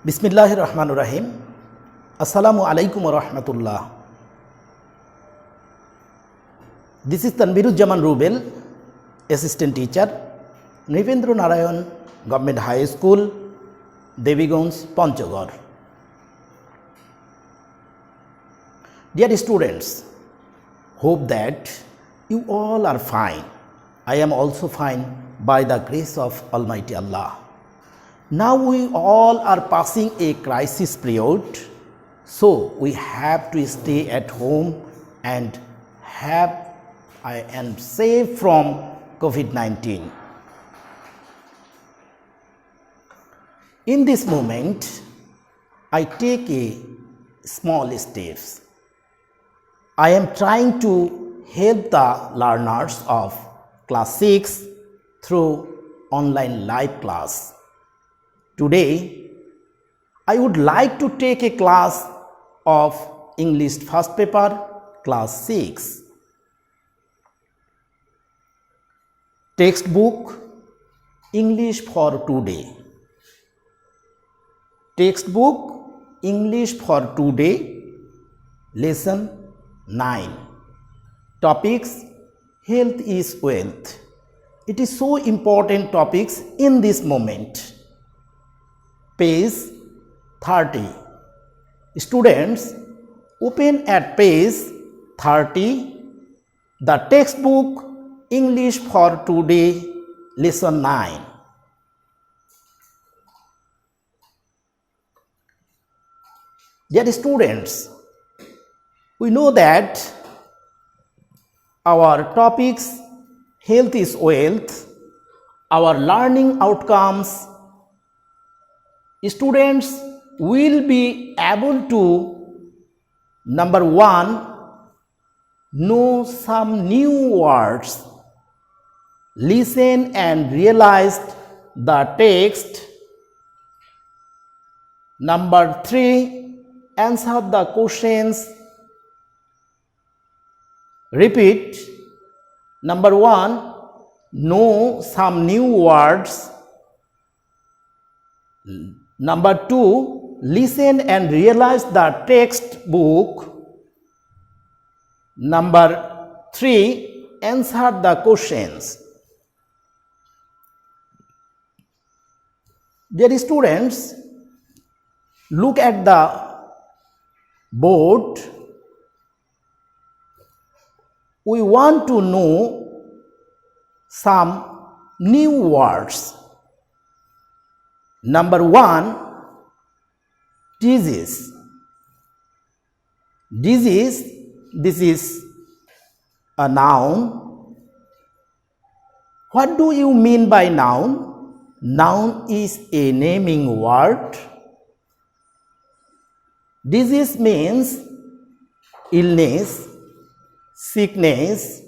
বিসমিল্লাহির রহমানির রহিম। আসসালামু আলাইকুম রহমতুল্লাহ। This is Tanviruzzaman Rubel, Assistant Teacher, Nripendra Narayan Government High School, Deviganj, Panchagore. Dear students, hope that you all are fine. I am also fine by the grace of Almighty Allah. Now we all are passing a crisis period, so we have to stay at home and safe from COVID-19. In this moment, I take a small steps. I am trying to help the learners of class 6 through online live class. Today, I would like to take a class of English first paper, class 6. Textbook, English for today. Textbook, English for today, lesson 9. Topics, health is wealth. It is so important topics in this moment. Page 30. Students, open at page 30 the textbook English for today, lesson 9. Dear students, we know that our topics health is wealth, our learning outcomes, students will be able to, number 1, know some new words, listen and realize the text. Number 3, answer the questions. Repeat. Number 1, know some new words. Number 2, listen and realize the textbook. Number 3, answer the questions. Dear students, look at the board. We want to know some new words. Number 1, disease. Disease, this is a noun. What do you mean by noun? Noun is a naming word. Disease means illness, sickness,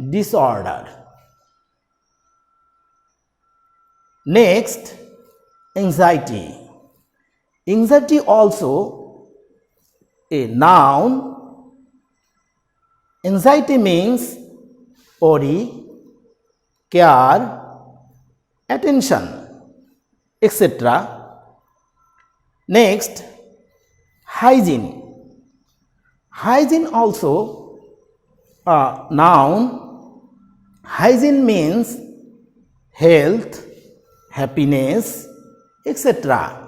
disorder. Next, anxiety. Anxiety also a noun. Anxiety means worry, care, attention, etc. Next, hygiene. Hygiene also a noun. Hygiene means health, happiness, etc.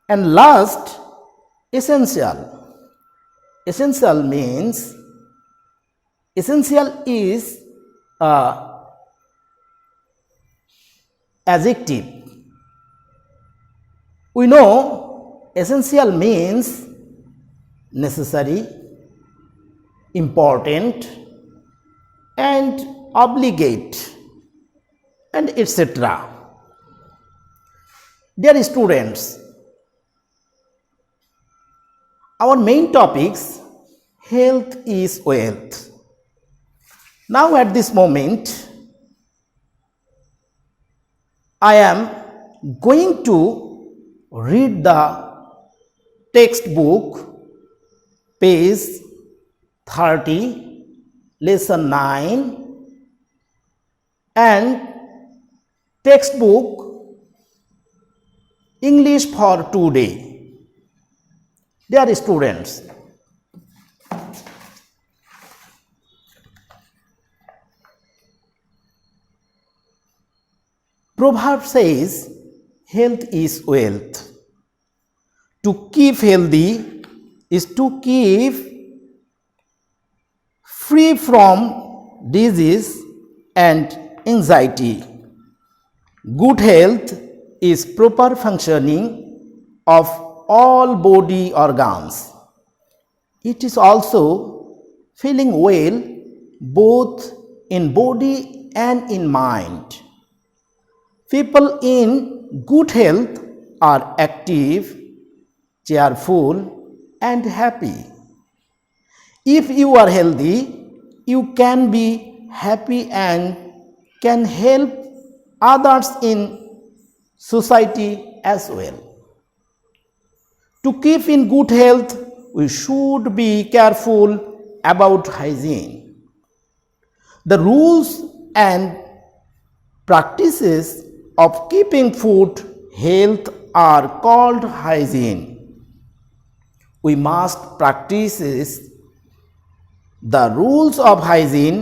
And last, essential. Essential means, essential is a adjective. We know essential means necessary, important, and obligate, and etc. Dear students, our main topics, health is wealth. Now at this moment, I am going to read the textbook, page 30, lesson 9, and textbook English for today. Dear students, proverb says health is wealth. To keep healthy is to keep free from disease and anxiety. Good health is proper functioning of all body organs. It is also feeling well both in body and in mind. People in good health are active, cheerful, and happy. If you are healthy, you can be happy and can help others in society as well. To keep in good health, we should be careful about hygiene. The rules and practices of keeping food health are called hygiene. We must practice the rules of hygiene,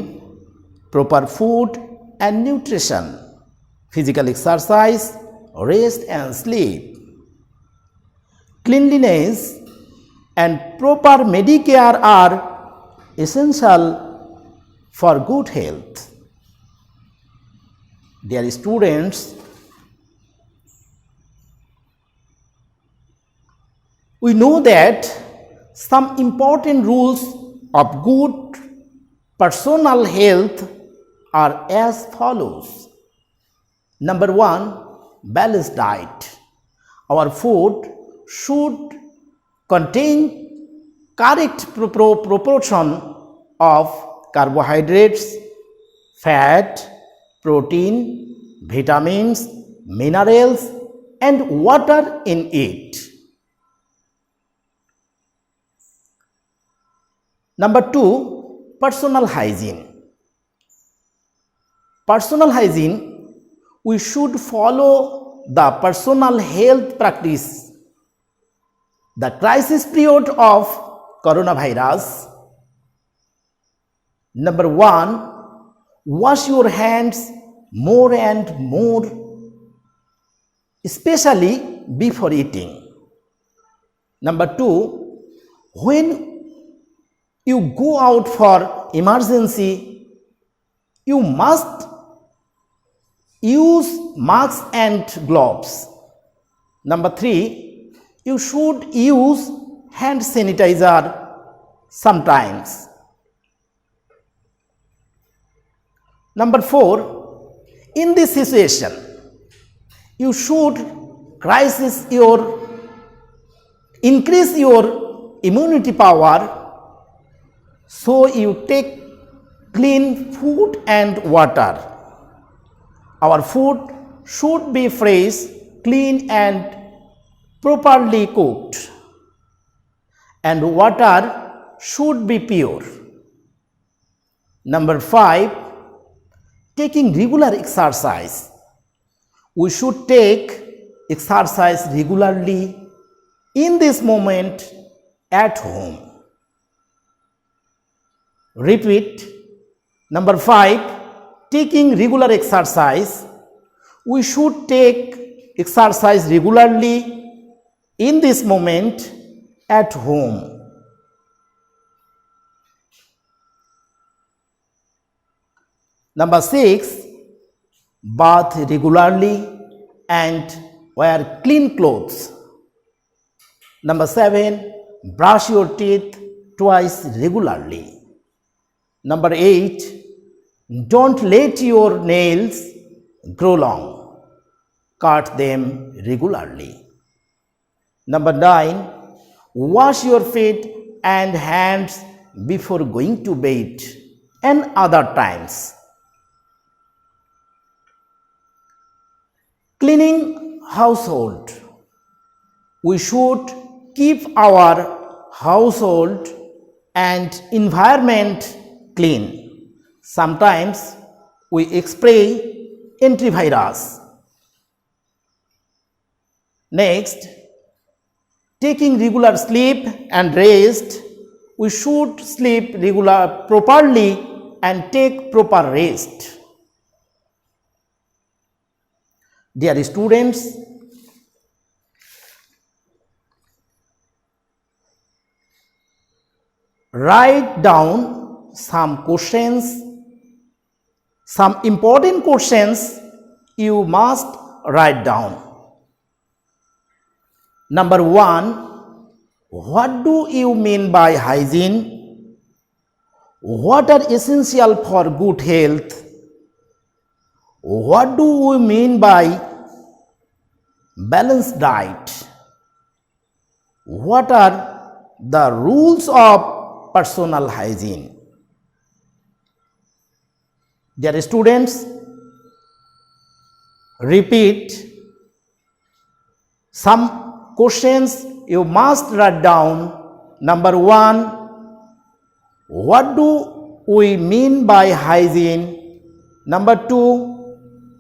proper food and nutrition, physical exercise, rest and sleep. Cleanliness and proper medicare are essential for good health. Dear students, we know that some important rules of good personal health are as follows. Number 1, balanced diet. Our food should contain correct proportion of carbohydrates, fat, protein, vitamins, minerals, and water in it. Number 2, personal hygiene. Personal hygiene, we should follow the personal health practice. The crisis period of coronavirus. Number 1, wash your hands more and more, especially before eating. Number 2, when you go out for emergency, you must use masks and gloves. Number 3, you should use hand sanitizer sometimes. Number 4, in this situation, you should increase your immunity power, so you take clean food and water. Our food should be fresh, clean and properly cooked, and water should be pure. Number 5, taking regular exercise. We should take exercise regularly in this moment at home. Repeat. Number 5, taking regular exercise. We should take exercise regularly in this moment at home. Number 6, bath regularly and wear clean clothes. Number 7, brush your teeth twice regularly. Number 8, don't let your nails grow long. Cut them regularly. Number 9, wash your feet and hands before going to bed and other times. Cleaning household. We should keep our household and environment clean. Sometimes we spray antivirus. Next, taking regular sleep and rest. We should sleep properly and take proper rest. Dear students, write down some questions, some important questions you must write down. Number 1, what do you mean by hygiene? What are essential for good health? What do we mean by balanced diet? What are the rules of personal hygiene? Dear students, repeat some questions you must write down. Number 1, what do we mean by hygiene? Number 2,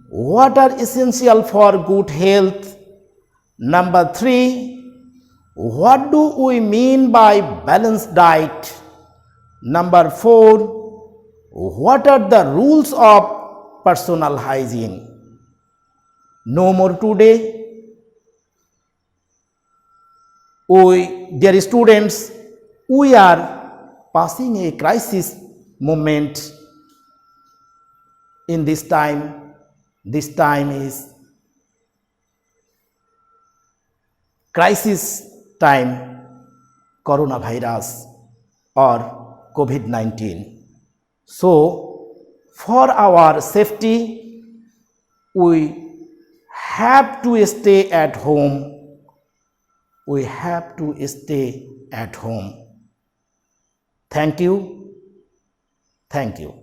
what are essential for good health? Number 3, what do we mean by balanced diet? Number 4, what are the rules of personal hygiene? No more today. Dear students, we are passing a crisis moment in this time. This time is crisis time, coronavirus or COVID-19. So, for our safety, we have to stay at home. We have to stay at home. Thank you. Thank you.